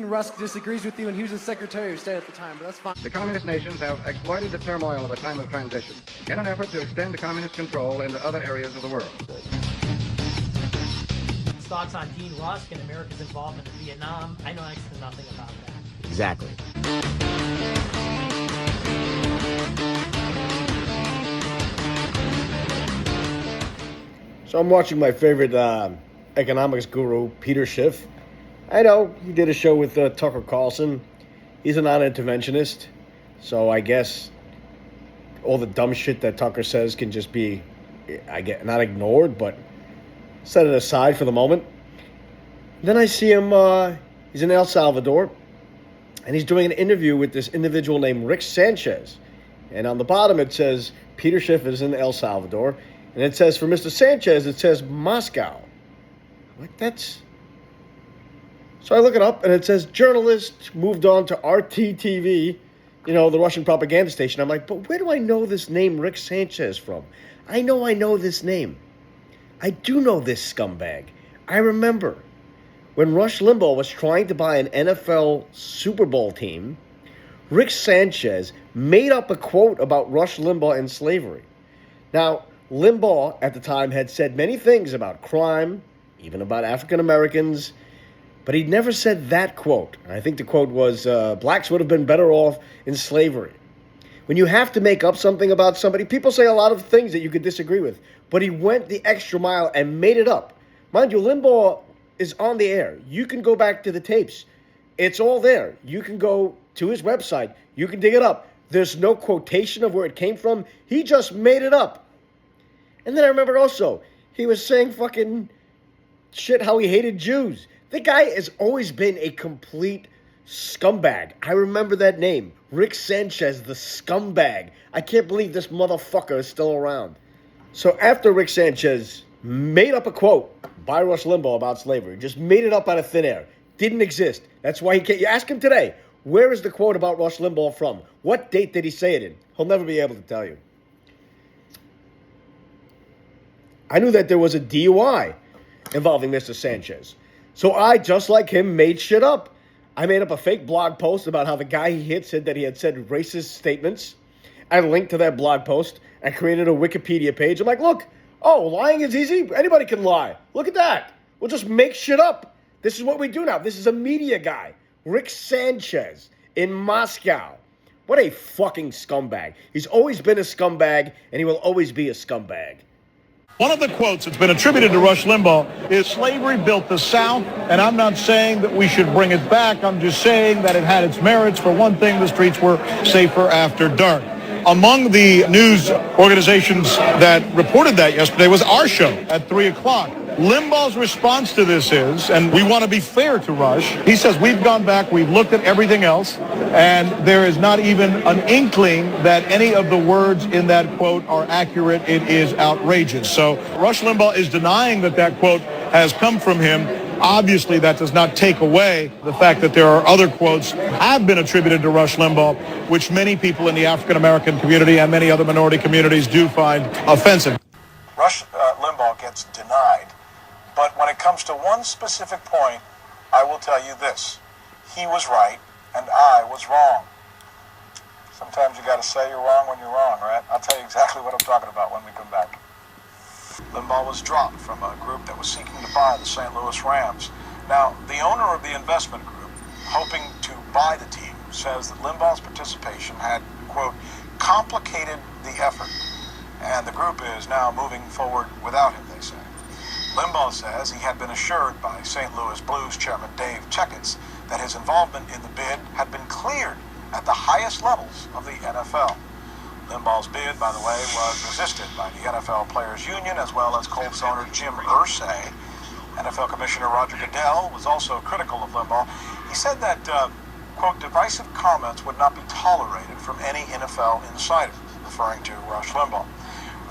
Rusk disagrees with you, and he was the Secretary of State at the time, but that's fine. The communist nations have exploited the turmoil of a time of transition in an effort to extend communist control into other areas of the world. Thoughts on Dean Rusk and America's involvement in Vietnam? I know next to nothing about that. Exactly. So I'm watching my favorite economics guru, Peter Schiff. I know he did a show with Tucker Carlson. He's a non-interventionist, so I guess all the dumb shit that Tucker says can just be, not ignored, but set it aside for the moment. Then I see him, he's in El Salvador, and he's doing an interview with this individual named Rick Sanchez. And on the bottom it says, Peter Schiff is in El Salvador, and it says, for Mr. Sanchez, it says Moscow. Like, that's... So I look it up, and it says journalist moved on to RT-TV, the Russian propaganda station. I'm like, but where do I know this name Rick Sanchez from? I know this name. I do know this scumbag. I remember when Rush Limbaugh was trying to buy an NFL Super Bowl team, Rick Sanchez made up a quote about Rush Limbaugh and slavery. Now, Limbaugh at the time had said many things about crime, even about African Americans, but he never said that quote. I think the quote was, blacks would have been better off in slavery. When you have to make up something about somebody, people say a lot of things that you could disagree with, but he went the extra mile and made it up. Mind you, Limbaugh is on the air. You can go back to the tapes. It's all there. You can go to his website. You can dig it up. There's no quotation of where it came from. He just made it up. And then I remember also, he was saying fucking shit how he hated Jews. The guy has always been a complete scumbag. I remember that name. Rick Sanchez, the scumbag. I can't believe this motherfucker is still around. So after Rick Sanchez made up a quote by Rush Limbaugh about slavery, just made it up out of thin air, didn't exist. That's why he can't. You ask him today, where is the quote about Rush Limbaugh from? What date did he say it in? He'll never be able to tell you. I knew that there was a DUI involving Mr. Sanchez. So I, just like him, made shit up. I made up a fake blog post about how the guy he hit said that he had said racist statements. I linked to that blog post. I created a Wikipedia page. I'm like, look, lying is easy. Anybody can lie. Look at that. We'll just make shit up. This is what we do now. This is a media guy. Rick Sanchez in Moscow. What a fucking scumbag. He's always been a scumbag, and he will always be a scumbag. One of the quotes that's been attributed to Rush Limbaugh is slavery built the South, and I'm not saying that we should bring it back. I'm just saying that it had its merits. For one thing, the streets were safer after dark. Among the news organizations that reported that yesterday was our show at 3 o'clock. Limbaugh's response to this is, and we want to be fair to Rush, he says, we've gone back, we've looked at everything else, and there is not even an inkling that any of the words in that quote are accurate. It is outrageous. So Rush Limbaugh is denying that that quote has come from him. Obviously, that does not take away the fact that there are other quotes have been attributed to Rush Limbaugh, which many people in the African-American community and many other minority communities do find offensive. Rush Limbaugh gets denied. But when it comes to one specific point, I will tell you this. He was right, and I was wrong. Sometimes you got to say you're wrong when you're wrong, right? I'll tell you exactly what I'm talking about when we come back. Limbaugh was dropped from a group that was seeking to buy the St. Louis Rams. Now, the owner of the investment group, hoping to buy the team, says that Limbaugh's participation had, quote, complicated the effort, and the group is now moving forward without him, they say. Limbaugh says he had been assured by St. Louis Blues chairman Dave Checketts that his involvement in the bid had been cleared at the highest levels of the NFL. Limbaugh's bid, by the way, was resisted by the NFL Players Union as well as Colts owner Jim Irsay. NFL Commissioner Roger Goodell was also critical of Limbaugh. He said that, quote, divisive comments would not be tolerated from any NFL insider, referring to Rush Limbaugh.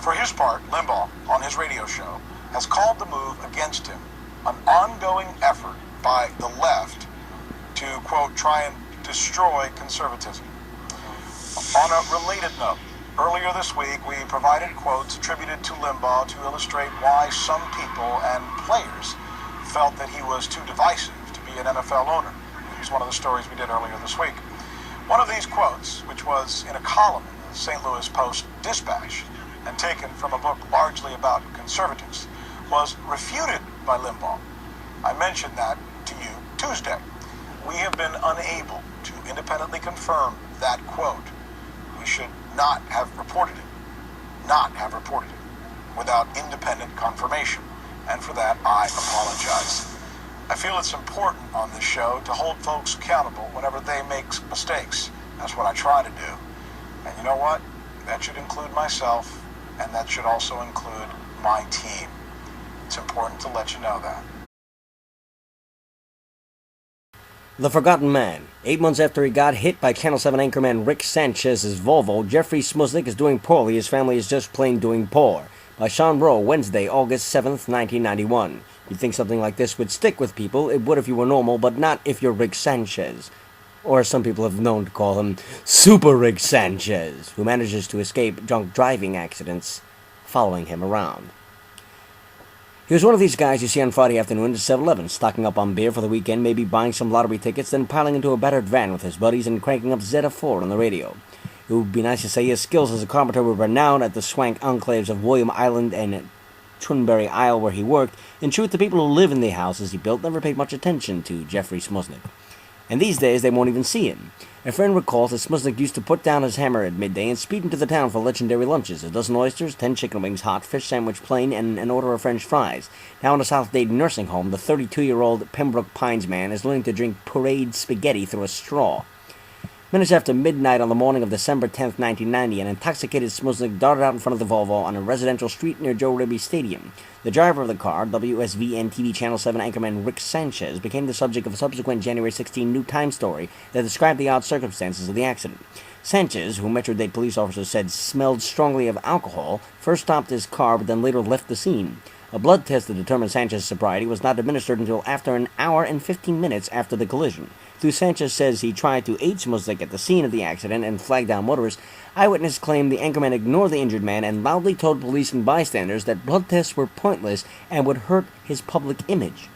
For his part, Limbaugh, on his radio show, has called the move against him an ongoing effort by the left to, quote, try and destroy conservatism. On a related note, earlier this week we provided quotes attributed to Limbaugh to illustrate why some people and players felt that he was too divisive to be an NFL owner. We is one of the stories we did earlier this week. One of these quotes, which was in a column in the St. Louis Post-Dispatch and taken from a book largely about conservatives, was refuted by Limbaugh. I mentioned that to you Tuesday. We have been unable to independently confirm that quote. We should not have reported it without independent confirmation, and for that I apologize. I feel it's important on this show to hold folks accountable whenever they make mistakes. That's what I try to do. And you know what? That should include myself, and that should also include my team. It's important to let you know that. The Forgotten Man. 8 months after he got hit by Channel 7 anchorman Rick Sanchez's Volvo, Jeffrey Smusnik is doing poorly. His family is just plain doing poor. By Sean Rowe, Wednesday, August 7th, 1991. You'd think something like this would stick with people. It would if you were normal, but not if you're Rick Sanchez. Or as some people have known to call him, Super Rick Sanchez, who manages to escape drunk driving accidents following him around. He was one of these guys you see on Friday afternoon at 7-Eleven, stocking up on beer for the weekend, maybe buying some lottery tickets, then piling into a battered van with his buddies and cranking up Zeta 4 on the radio. It would be nice to say his skills as a carpenter were renowned at the swank enclaves of William Island and Trinbury Isle where he worked. In truth, the people who live in the houses he built never paid much attention to Jeffrey Smusnik. And these days they won't even see him. A friend recalls that Smusnik used to put down his hammer at midday and speed into the town for legendary lunches: a dozen oysters, 10 chicken wings hot, fish sandwich plain, and an order of French fries. Now in a South Dade nursing home, the 32-year-old Pembroke Pines man is learning to drink parade spaghetti through a straw. Minutes after midnight on the morning of December 10th, 1990, an intoxicated Smusnik darted out in front of the Volvo on a residential street near Joe Ribby Stadium. The driver of the car, WSVN TV Channel 7 anchorman Rick Sanchez, became the subject of a subsequent January 16 New Times story that described the odd circumstances of the accident. Sanchez, who Metro Dade police officers said smelled strongly of alcohol, first stopped his car but then later left the scene. A blood test to determine Sanchez's sobriety was not administered until after an hour and 15 minutes after the collision. Though Sanchez says he tried to aid Smusnik at the scene of the accident and flag down motorists, eyewitnesses claimed the anchorman ignored the injured man and loudly told police and bystanders that blood tests were pointless and would hurt his public image.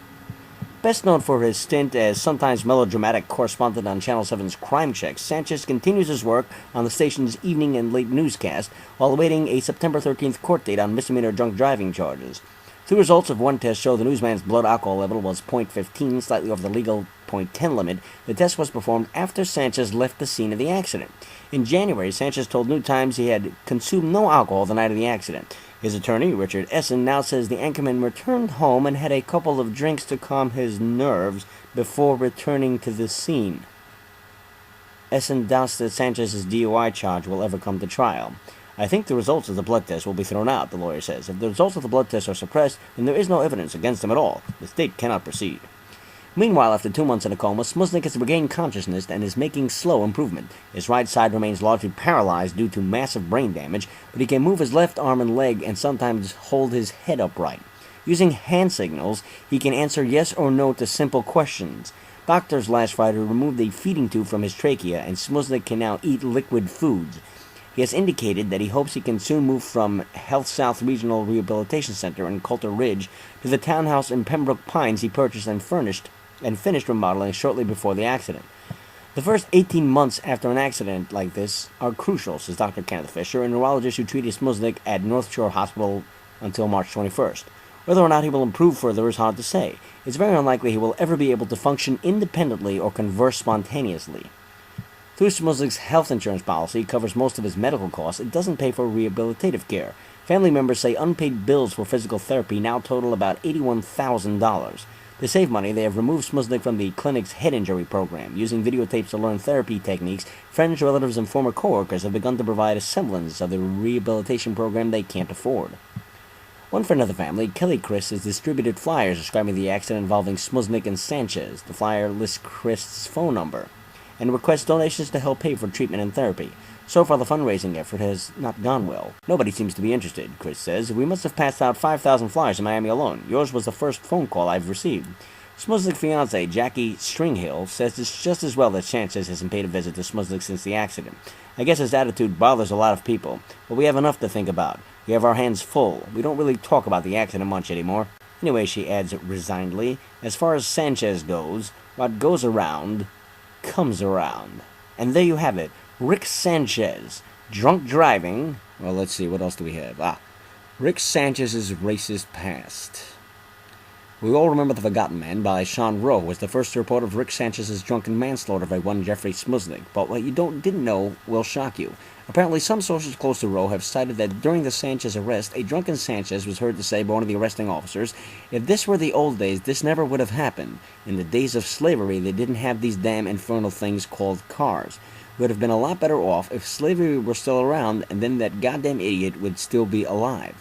Best known for his stint as sometimes melodramatic correspondent on Channel 7's Crime Check, Sanchez continues his work on the station's evening and late newscast while awaiting a September 13th court date on misdemeanor drunk driving charges. The results of one test show the newsman's blood alcohol level was .15, slightly over the legal .10 limit. The test was performed after Sanchez left the scene of the accident. In January, Sanchez told New Times he had consumed no alcohol the night of the accident. His attorney, Richard Essen, now says the anchorman returned home and had a couple of drinks to calm his nerves before returning to the scene. Essen doubts that Sanchez's DUI charge will ever come to trial. I think the results of the blood test will be thrown out, the lawyer says. If the results of the blood test are suppressed, then there is no evidence against him at all. The state cannot proceed. Meanwhile, after 2 months in a coma, Smusnik has regained consciousness and is making slow improvement. His right side remains largely paralyzed due to massive brain damage, but he can move his left arm and leg and sometimes hold his head upright. Using hand signals, he can answer yes or no to simple questions. Doctors last Friday removed a feeding tube from his trachea, and Smusnik can now eat liquid foods. He has indicated that he hopes he can soon move from Health South Regional Rehabilitation Center in Coulter Ridge to the townhouse in Pembroke Pines he purchased and finished remodeling shortly before the accident. The first 18 months after an accident like this are crucial, says Dr. Kenneth Fisher, a neurologist who treated Smusnik at North Shore Hospital until March 21st. Whether or not he will improve further is hard to say. It's very unlikely he will ever be able to function independently or converse spontaneously. Through Smusnik's health insurance policy covers most of his medical costs, it doesn't pay for rehabilitative care. Family members say unpaid bills for physical therapy now total about $81,000. To save money, they have removed Smusnik from the clinic's head injury program. Using videotapes to learn therapy techniques, friends, relatives, and former coworkers have begun to provide a semblance of the rehabilitation program they can't afford. One friend of the family, Kelly Chris, has distributed flyers describing the accident involving Smusnik and Sanchez. The flyer lists Chris' phone number and requests donations to help pay for treatment and therapy. So far, the fundraising effort has not gone well. Nobody seems to be interested, Chris says. We must have passed out 5,000 flyers in Miami alone. Yours was the first phone call I've received. Smusnik's fiancée, Jackie Stringhill, says it's just as well that Sanchez hasn't paid a visit to Smusnik since the accident. I guess his attitude bothers a lot of people, but we have enough to think about. We have our hands full. We don't really talk about the accident much anymore. Anyway, she adds resignedly, as far as Sanchez goes, what goes around comes around. And there you have it. Rick Sanchez. Drunk driving. Well, let's see. What else do we have? Rick Sanchez's racist past. We all remember The Forgotten Man by Sean Rowe was the first to report of Rick Sanchez's drunken manslaughter by one Jeffrey Smuznik, but what you didn't know will shock you. Apparently, some sources close to Rowe have cited that during the Sanchez arrest, a drunken Sanchez was heard to say by one of the arresting officers, "If this were the old days, this never would have happened. In the days of slavery, they didn't have these damn infernal things called cars. We would have been a lot better off if slavery were still around, and then that goddamn idiot would still be alive."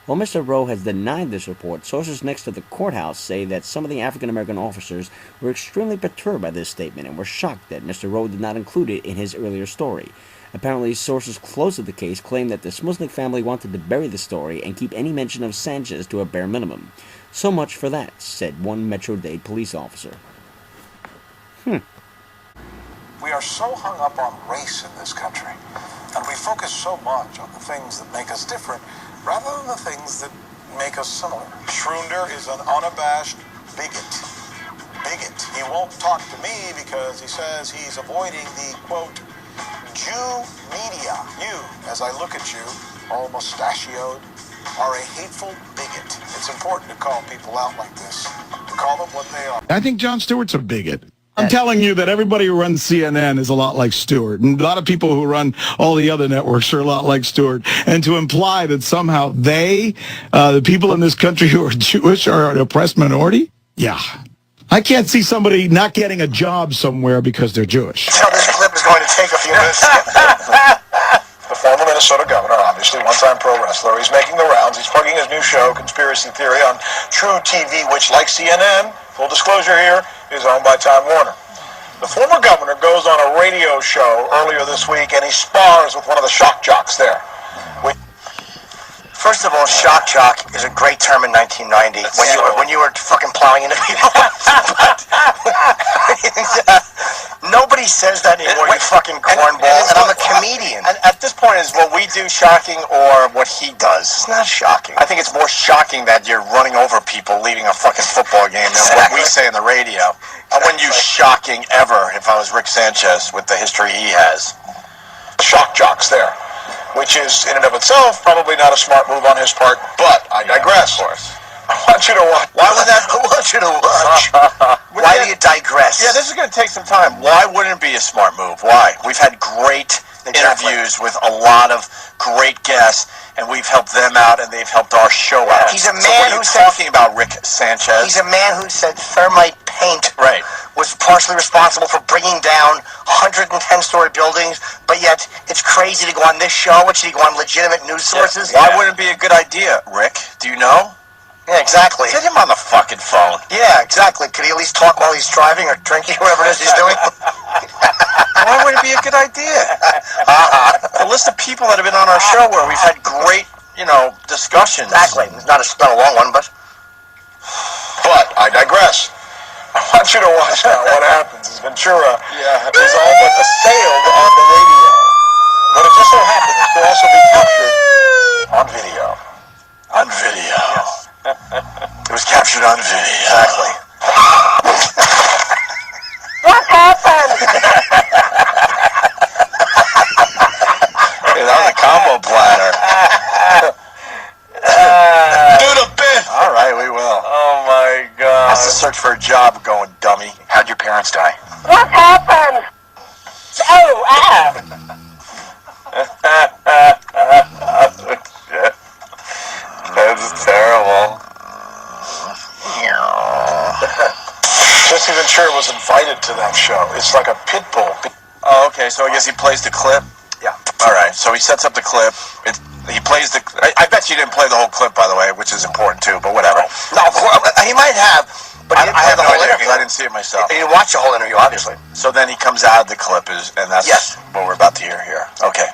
While Mr. Rowe has denied this report, sources next to the courthouse say that some of the African-American officers were extremely perturbed by this statement and were shocked that Mr. Rowe did not include it in his earlier story. Apparently, sources close to the case claim that the Smuznik family wanted to bury the story and keep any mention of Sanchez to a bare minimum. "So much for that," said one Metro-Dade police officer. We are so hung up on race in this country, and we focus so much on the things that make us different rather than the things that make us similar. Schroeder is an unabashed bigot. He won't talk to me because he says he's avoiding the, quote, Jew media. You, as I look at you, all mustachioed, are a hateful bigot. It's important to call people out like this, to call them what they are. I think Jon Stewart's a bigot. I'm telling you that everybody who runs CNN is a lot like Stewart. And a lot of people who run all the other networks are a lot like Stewart. And to imply that somehow they, the people in this country who are Jewish, are an oppressed minority? Yeah. I can't see somebody not getting a job somewhere because they're Jewish. So this clip is going to take a few minutes. The former Minnesota governor, obviously one-time pro wrestler, he's making the rounds. He's plugging his new show, Conspiracy Theory, on True TV, which, like CNN, full disclosure here, is owned by Time Warner. The former governor goes on a radio show earlier this week, and he spars with one of the shock jocks there. First of all, shock jock is a great term in 1990 when you were fucking plowing into people. Nobody says that anymore, you fucking cornball. And I'm a comedian. And at this point, is what we do shocking or what he does? It's not shocking. I think it's more shocking that you're running over people leaving a fucking football game than what we say on the radio. I wouldn't use shocking ever if I was Rick Sanchez with the history he has. Shock jocks there, which is in and of itself probably not a smart move on his part, but I digress. Of course. I want you to watch. Why would that? I want you to watch. Why do you digress? Yeah, this is going to take some time. Why wouldn't it be a smart move? Why? We've had great interviews with a lot of great guests, and we've helped them out, and they've helped our show out. He's a man who's talking about Rick Sanchez. He's a man who said thermite paint was partially responsible for bringing down 110-story buildings, but yet it's crazy to go on this show. It should go on legitimate news sources. Why wouldn't it be a good idea, Rick? Do you know? Yeah, exactly. Get him on the fucking phone. Yeah, exactly. Could he at least talk while he's driving or drinking, whatever it is he's doing? Why would it be a good idea? A list of people that have been on our show where we've had great, discussions. Exactly. It's not a long one, but I digress. I want you to watch now what happens as Ventura is all but assailed on the radio. But it just so happens to also be captured on video. on video. It was captured on video. Exactly. What happened? Dude, that was a combo platter. Do the bit. All right, we will. Oh my God. That's to search for a job going, dummy. How'd your parents die? What happened? Oh, That's terrible. Jesse Ventura was invited to that show. It's like a pit bull. Oh, okay. So I guess he plays the clip. Yeah. All right. So he sets up the clip. He plays the. I bet you didn't play the whole clip, by the way, which is important too. But whatever. No, he might have. But I have the whole interview. I didn't see it myself. You didn't watch the whole interview, obviously. So then he comes out of the clip, and that's what we're about to hear here. Okay.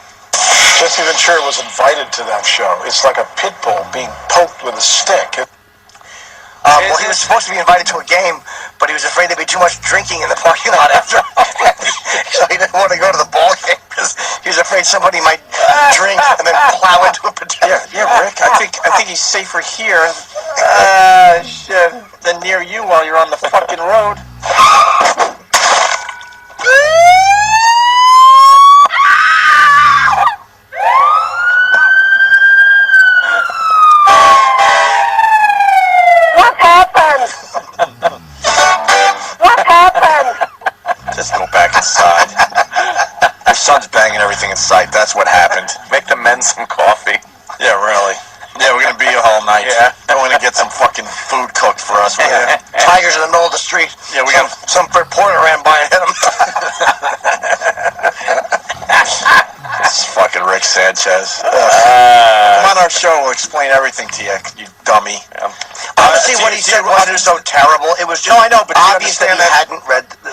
Jesse Ventura was invited to that show. It's like a pit bull being poked with a stick. Well, he was supposed to be invited to a game, but he was afraid there'd be too much drinking in the parking lot after. So he didn't want to go to the ball game because he was afraid somebody might drink and then plow into a pedestrian. Yeah, Rick. I think he's safer here Shit. than near you while you're on the fucking road. Yeah. Tigers in the middle of the street. Yeah, we got some reporter ran by and hit him. This is fucking Rick Sanchez. Come on our show, we'll explain everything to you, you dummy. Honestly, what he said wasn't so terrible. It was just obvious that he hadn't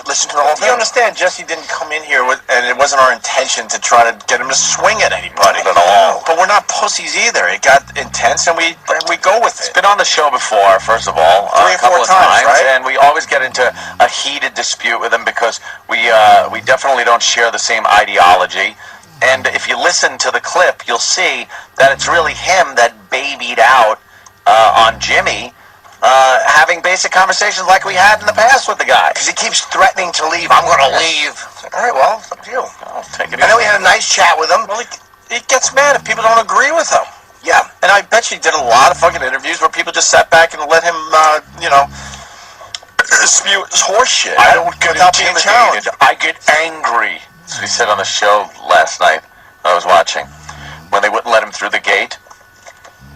listened to the whole thing. You understand, Jesse didn't come in here and it wasn't our intention to try to get him to swing at anybody. Not at all. But we're not pussies either. It got intense and we go with it. It's been on the show before, first of all, 3 or 4 times, right? And we always get into a heated dispute with him because we definitely don't share the same ideology. And if you listen to the clip, you'll see that it's really him that babied out on Jimmy, having basic conversations like we had in the past with the guy. Because he keeps threatening to leave. I'm going to leave. All right, well, it's up to you. I'll take it. I know we had a nice chat with him. Well, he gets mad if people don't agree with him. Yeah. And I bet you he did a lot of fucking interviews where people just sat back and let him, spew his horse shit. I don't get intimidated. I get angry. That's what he said on the show last night I was watching. When they wouldn't let him through the gate.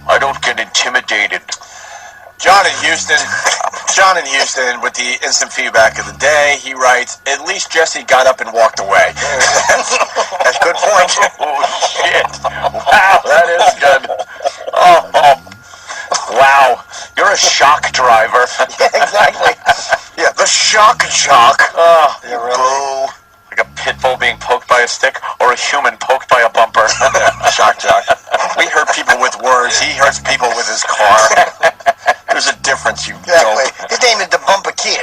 I don't get intimidated. John in Houston with the instant feedback of the day, he writes, at least Jesse got up and walked away. That's a good point. Oh, shit. Wow, that is good. Oh. Wow. You're a shock driver. Yeah, exactly. Yeah, the shock jock. Oh, yeah, really? Boo. Like a pit bull being poked by a stick or a human poked by a bumper. Shock jock. We hurt people with words. He hurts people with his car. There's a difference, you dope. His name is the Bumper Kid.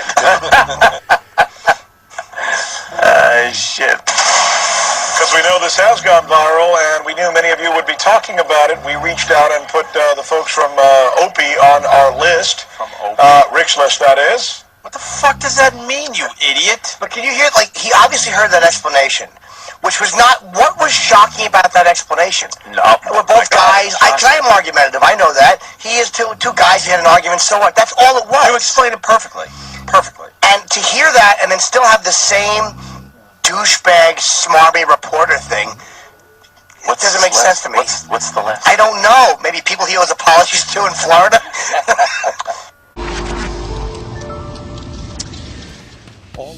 Shit. Because we know this has gone viral, and we knew many of you would be talking about it. We reached out and put the folks from Opie on our list. From Opie? Rick's list, that is. What the fuck does that mean, you idiot? But can you hear, he obviously heard that explanation, which was not, what was shocking about that explanation? No. We're both guys. I am argumentative, I know that. He is two guys who had an argument, so what? That's all it was. You explained it perfectly. Perfectly. And to hear that and then still have the same douchebag, smarmy reporter thing, it doesn't make sense to me. What's the list? I don't know. Maybe people he owes apologies to in Florida? All